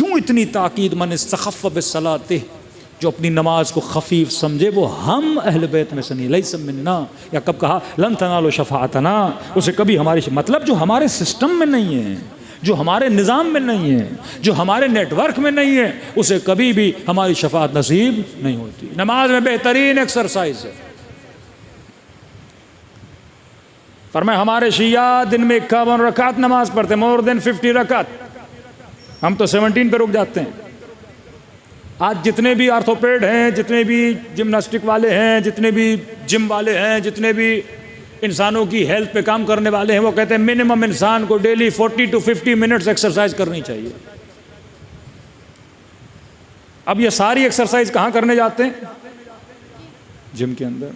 کیوں اتنی تاکید؟ من استخف بالصلاۃ، جو اپنی نماز کو خفیف سمجھے وہ ہم اہل بیت میں سے نہیں، لیس منا، یا کب کہا لن تنالوا شفاعتنا، اسے کبھی ہماری مطلب جو ہمارے سسٹم میں نہیں ہے، جو ہمارے نظام میں نہیں ہے، جو ہمارے نیٹ ورک میں نہیں ہے، اسے کبھی بھی ہماری شفاعت نصیب نہیں ہوتی۔ نماز میں بہترین ایکسرسائز ہے۔ فرمایا ہمارے شیعہ دن میں 51 رکعت نماز پڑھتے، مور دین 50 رکعت، ہم تو 17 پہ رک جاتے ہیں۔ آج جتنے بھی آرتھوپیڈ ہیں، جتنے بھی جمناسٹک والے ہیں، جتنے بھی جم والے ہیں، جتنے بھی انسانوں کی ہیلتھ پہ کام کرنے والے ہیں، وہ کہتے ہیں منیمم انسان کو ڈیلی 40 to 50 منٹس ایکسرسائز کرنی چاہیے۔ اب یہ ساری ایکسرسائز کہاں کرنے جاتے ہیں؟ جم کے اندر۔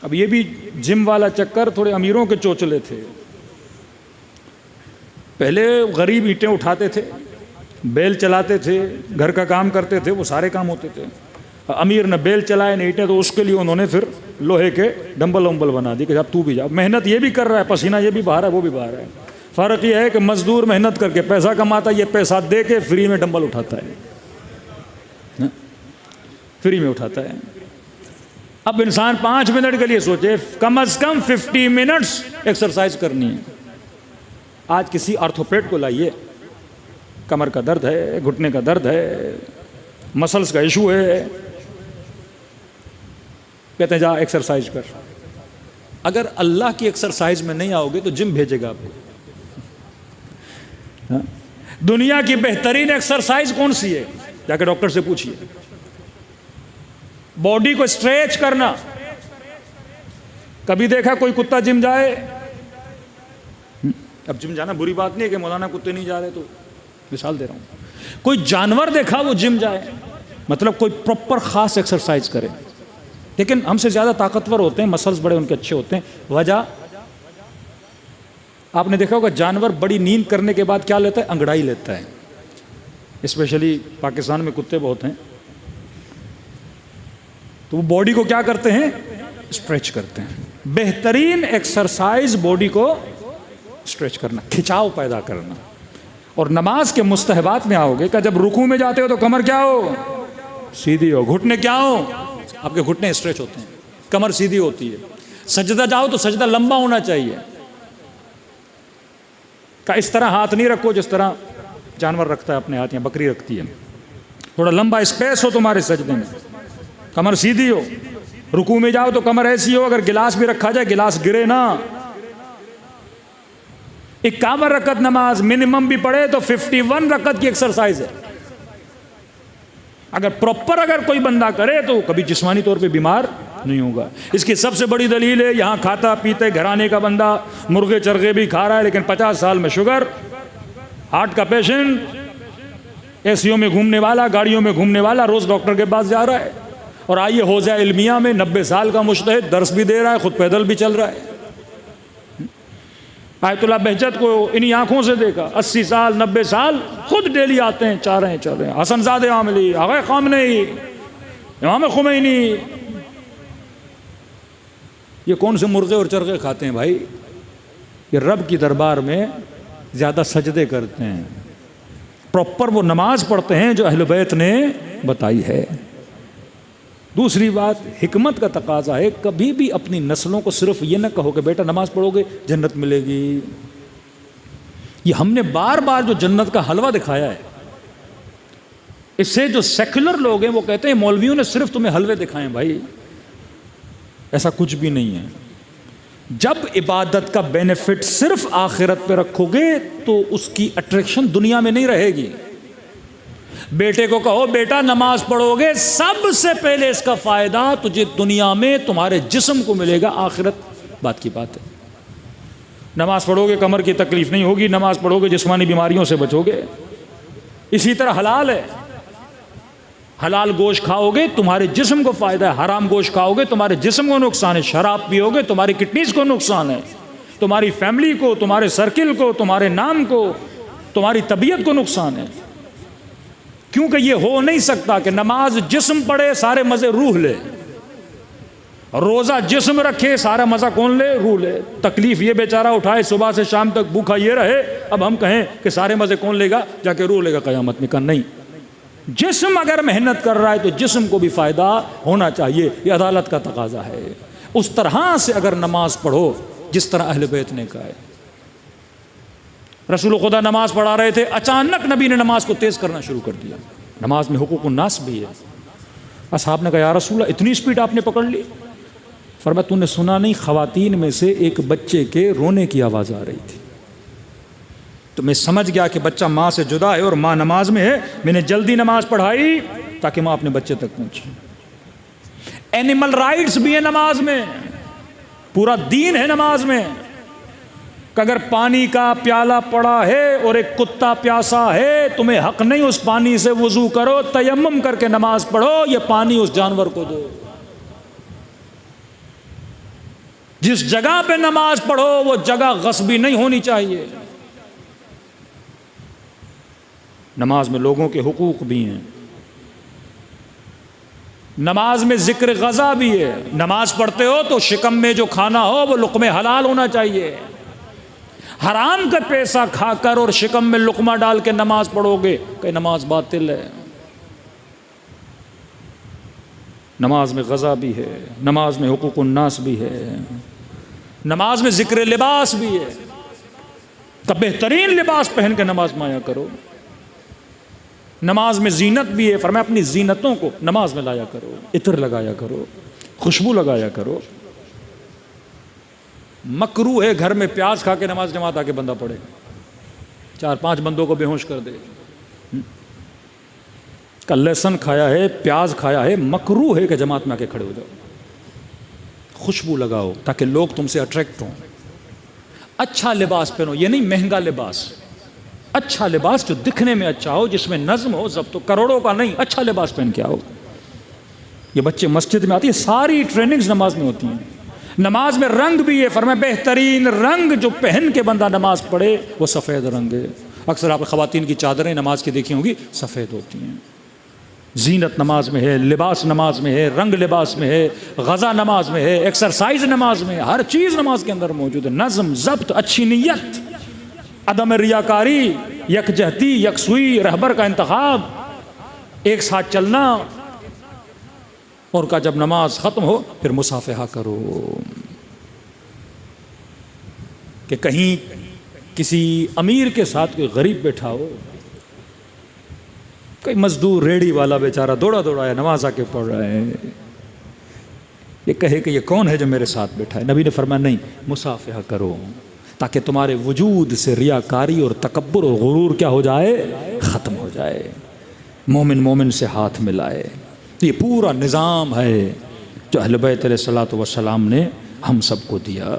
اب یہ بھی جم والا چکر تھوڑے امیروں کے چوچلے تھے۔ پہلے غریب اینٹیں اٹھاتے تھے، بیل چلاتے تھے، گھر کا کام کرتے تھے، وہ سارے کام ہوتے تھے۔ امیر نے بیل چلائے نہیں اینٹیں، تو اس کے لیے انہوں نے پھر لوہے کے ڈمبل ومبل بنا دی کہ اب تو بھی جا، محنت یہ بھی کر رہا ہے، پسینہ یہ بھی بہا رہا ہے، وہ بھی بہا رہا ہے۔ فرق یہ ہے کہ مزدور محنت کر کے پیسہ کماتا ہے، یہ پیسہ دے کے فری میں ڈمبل اٹھاتا ہے، فری میں اٹھاتا ہے۔ اب انسان 5 منٹ کے لیے سوچے کم از کم 50 منٹس ایکسرسائز کرنی ہے۔ آج کسی آرتھوپیڈ کو لائیے، کمر کا درد ہے، گھٹنے کا درد ہے، مسلس کا ایشو ہے، کہتے ہیں جا ایکسرسائز کر۔ اگر اللہ کی ایکسرسائز میں نہیں آؤ گے تو جم بھیجے گا آپ کو۔ دنیا کی بہترین ایکسرسائز کون سی ہے؟ جا کے ڈاکٹر سے پوچھئے۔ باڈی کو اسٹریچ کرنا۔ کبھی دیکھا کوئی کتا جم جائے؟ اب جم جانا بری بات نہیں ہے کہ مولانا کتے نہیں جا رہے، تو مثال دے رہا ہوں۔ کوئی جانور دیکھا وہ جم جائے؟ مطلب کوئی پراپر خاص ایکسرسائز کرے۔ لیکن ہم سے زیادہ طاقتور ہوتے ہیں، مسلز بڑے ان کے اچھے ہوتے ہیں۔ وجہ آپ نے دیکھا ہوگا، جانور بڑی نیند کرنے کے بعد کیا لیتا ہے؟ انگڑائی لیتا ہے۔ اسپیشلی پاکستان میں کتے بہت ہیں، تو وہ باڈی کو کیا کرتے ہیں؟ اسٹریچ کرتے ہیں۔ بہترین ایکسرسائز باڈی کو اسٹریچ کرنا، کھچاؤ پیدا کرنا۔ اور نماز کے مستحبات میں آؤ گے کہ جب رکوع میں جاتے ہو تو کمر کیا ہو؟ سیدھی ہو۔ گھٹنے کیا ہو؟ آپ کے گھٹنے اسٹریچ ہوتے ہیں، کمر سیدھی ہوتی ہے۔ سجدہ جاؤ تو سجدہ لمبا ہونا چاہیے، کہ اس طرح ہاتھ نہیں رکھو جس طرح جانور رکھتا ہے اپنے ہاتھ یا بکری رکھتی ہے۔ تھوڑا لمبا اسپیس ہو تمہارے سجدے میں، کمر سیدھی ہو۔ رکوع میں جاؤ تو کمر ایسی ہو، اگر گلاس بھی رکھا جائے گلاس گرے نہ۔ 51 رکعت نماز منیمم بھی پڑھے تو 51 رکعت کی ایکسرسائز ہے۔ اگر اگر کوئی بندہ کرے تو کبھی جسمانی طور پہ بیمار نہیں ہوگا۔ اس کی سب سے بڑی دلیل ہے، یہاں کھاتا پیتے گھرانے کا بندہ مرغے چرغے بھی کھا رہا ہے، لیکن 50 سال میں شوگر، ہارٹ کا پیشنٹ، اے سیوں میں گھومنے والا، گاڑیوں میں گھومنے والا، روز ڈاکٹر کے پاس جا رہا ہے۔ اور آئیے حوزہ علمیہ میں 90 سال کا مجتہد درس بھی دے رہا ہے، خود پیدل بھی چل رہا ہے۔ آیت اللہ بہجت کو انہی آنکھوں سے دیکھا، 80 سال 90 سال خود ڈیلی آتے ہیں، چل رہے ہیں۔ حسن زادہ عاملی، آغا خامنئی، امام خمینی، یہ کون سے مرغے اور چرغے کھاتے ہیں بھائی؟ یہ رب کی دربار میں زیادہ سجدے کرتے ہیں، پراپر وہ نماز پڑھتے ہیں جو اہل بیت نے بتائی ہے۔ دوسری بات، حکمت کا تقاضا ہے، کبھی بھی اپنی نسلوں کو صرف یہ نہ کہو کہ بیٹا نماز پڑھو گے جنت ملے گی۔ یہ ہم نے بار بار جو جنت کا حلوہ دکھایا ہے، اس سے جو سیکولر لوگ ہیں وہ کہتے ہیں مولویوں نے صرف تمہیں حلوے دکھائے ہیں۔ بھائی ایسا کچھ بھی نہیں ہے۔ جب عبادت کا بینیفٹ صرف آخرت پہ رکھو گے تو اس کی اٹریکشن دنیا میں نہیں رہے گی۔ بیٹے کو کہو بیٹا نماز پڑھو گے، سب سے پہلے اس کا فائدہ تجھے دنیا میں تمہارے جسم کو ملے گا، آخرت بات کی بات ہے۔ نماز پڑھو گے کمر کی تکلیف نہیں ہوگی، نماز پڑھو گے جسمانی بیماریوں سے بچو گے۔ اسی طرح حلال ہے، حلال گوشت کھاؤ گے تمہارے جسم کو فائدہ ہے، حرام گوشت کھاؤ گے تمہارے جسم کو نقصان ہے، شراب پیو گے تمہاری کڈنیز کو نقصان ہے، تمہاری فیملی کو، تمہارے سرکل کو، تمہارے نام کو، تمہاری طبیعت کو نقصان ہے۔ کیونکہ یہ ہو نہیں سکتا کہ نماز جسم پڑھے سارے مزے روح لے۔ روزہ جسم رکھے، سارا مزہ کون لے؟ روح لے۔ تکلیف یہ بیچارہ اٹھائے، صبح سے شام تک بھوکا یہ رہے، اب ہم کہیں کہ سارے مزے کون لے گا؟ جا کے روح لے گا قیامت میں۔ کہا نہیں، جسم اگر محنت کر رہا ہے تو جسم کو بھی فائدہ ہونا چاہیے، یہ عدالت کا تقاضا ہے۔ اس طرح سے اگر نماز پڑھو جس طرح اہل بیت نے کہا ہے۔ رسول خدا نماز پڑھا رہے تھے، اچانک نبی نے نماز کو تیز کرنا شروع کر دیا۔ نماز میں حقوق الناس بھی ہے۔ اصحاب نے کہا یا رسول اللہ اتنی سپیڈ آپ نے پکڑ لی؟ فرمایا تو نے سنا نہیں، خواتین میں سے ایک بچے کے رونے کی آواز آ رہی تھی، تو میں سمجھ گیا کہ بچہ ماں سے جدا ہے اور ماں نماز میں ہے، میں نے جلدی نماز پڑھائی تاکہ ماں اپنے بچے تک پہنچے۔ اینیمل رائٹس بھی ہے نماز میں، پورا دین ہے نماز میں، کہ اگر پانی کا پیالہ پڑا ہے اور ایک کتا پیاسا ہے، تمہیں حق نہیں اس پانی سے وضو کرو، تیمم کر کے نماز پڑھو، یہ پانی اس جانور کو دو۔ جس جگہ پہ نماز پڑھو وہ جگہ غصبی نہیں ہونی چاہیے۔ نماز میں لوگوں کے حقوق بھی ہیں، نماز میں ذکر غذا بھی ہے۔ نماز پڑھتے ہو تو شکم میں جو کھانا ہو وہ لقمے حلال ہونا چاہیے۔ حرام کا پیسہ کھا کر اور شکم میں لقمہ ڈال کے نماز پڑھو گے کہ نماز باطل ہے۔ نماز میں غذا بھی ہے، نماز میں حقوق الناس بھی ہے، نماز میں ذکر لباس بھی ہے، تو بہترین لباس پہن کے نماز میں آیا کرو۔ نماز میں زینت بھی ہے، فرمایا اپنی زینتوں کو نماز میں لایا کرو، عطر لگایا کرو، خوشبو لگایا کرو۔ مکروہ ہے گھر میں پیاز کھا کے نماز جماعت آ کے بندہ پڑھے، 4-5 بندوں کو بے ہوش کر دے۔ کا لہسن کھایا ہے، پیاز کھایا ہے، مکروہ ہے کہ جماعت میں آ کے کھڑے ہو جاؤ۔ خوشبو لگاؤ تاکہ لوگ تم سے اٹریکٹ ہوں۔ اچھا لباس پہنو، یہ نہیں مہنگا لباس، اچھا لباس جو دکھنے میں اچھا ہو، جس میں نظم ہو، ضبط، کروڑوں کا نہیں، اچھا لباس پہن کے آؤ۔ یہ بچے مسجد میں آتی ہے، ساری ٹریننگز نماز میں ہوتی ہیں۔ نماز میں رنگ بھی ہے، فرمایا بہترین رنگ جو پہن کے بندہ نماز پڑھے وہ سفید رنگ ہے۔ اکثر آپ خواتین کی چادریں نماز کی دیکھی ہوں گی، سفید ہوتی ہیں۔ زینت نماز میں ہے، لباس نماز میں ہے، رنگ لباس میں ہے، غذا نماز میں ہے، ایکسرسائز نماز میں ہے، ہر چیز نماز کے اندر موجود ہے۔ نظم، ضبط، اچھی نیت، عدم ریاکاری، یکجہتی، یکسوئی، رہبر کا انتخاب، ایک ساتھ چلنا، اور کا جب نماز ختم ہو پھر مصافحہ کرو۔ کہ کہیں کسی امیر کے ساتھ کوئی غریب بیٹھا ہو، کوئی مزدور ریڑھی والا بیچارہ دوڑا آیا نماز آ کے پڑھ رہا ہے، یہ کہے کہ یہ کون ہے جو میرے ساتھ بیٹھا ہے؟ نبی نے فرمایا نہیں، مصافحہ کرو تاکہ تمہارے وجود سے ریاکاری اور تکبر اور غرور کیا ہو جائے؟ ختم ہو جائے۔ مومن سے ہاتھ ملائے۔ یہ پورا نظام ہے جو اہل بیت علیہ الصلوۃ والسلام نے ہم سب کو دیا۔